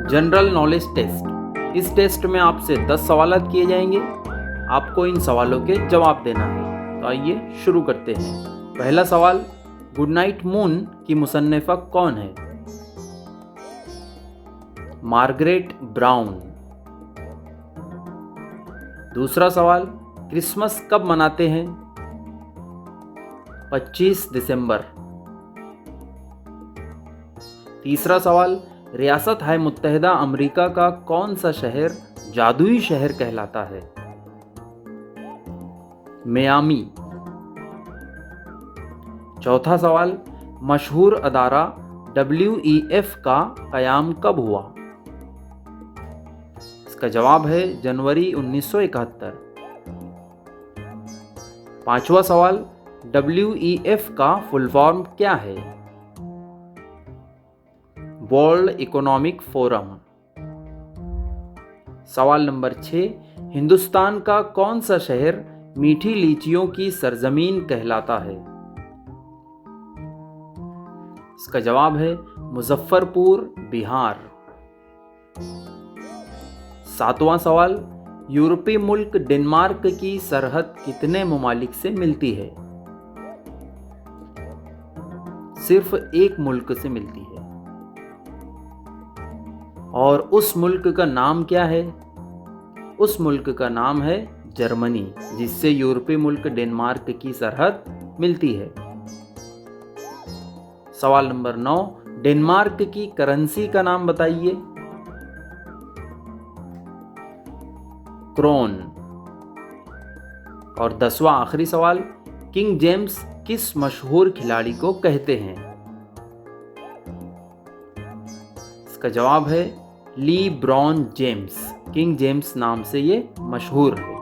General knowledge test. इस test में आपसे 10 सवाल किए जाएंगे, आपको इन सवालों के जवाब देना है। तो आइए शुरू करते हैं। पहला सवाल, गुड नाइट मून की मुसन्निफा कौन है? Margaret brown. दूसरा सवाल, क्रिसमस कब मनाते हैं? 25 दिसंबर। तीसरा सवाल, रियासत हाय मुत्तहिदा अमेरिका का कौन सा शहर जादुई शहर कहलाता है? मियामी। चौथा सवाल, मशहूर अदारा WEF का क़याम कब हुआ? इसका जवाब है जनवरी 1971। पांचवा सवाल, WEF का फुल फॉर्म क्या है? World economic forum. सवाल नंबर 6, हिंदुस्तान का कौन सा शहर मीठी लीचियों की सरजमीन कहलाता है? इसका जवाब है मुजफ्फरपुर, बिहार। सातवां सवाल, यूरोपीय मुल्क डेनमार्क की सरहद कितने ममालिक से मिलती है? सिर्फ एक मुल्क से मिलती है। और उस मुल्क का नाम क्या है? उस मुल्क का नाम है जर्मनी, जिससे यूरोपीय मुल्क डेनमार्क की सरहद मिलती है। सवाल नंबर 9, डेनमार्क की करेंसी का नाम बताइए। क्रोन। और 10वां आखिरी सवाल, किंग जेम्स किस मशहूर खिलाड़ी को कहते हैं? इसका जवाब है ली ब्रॉन जेम्स। किंग जेम्स नाम से ये मशहूर है।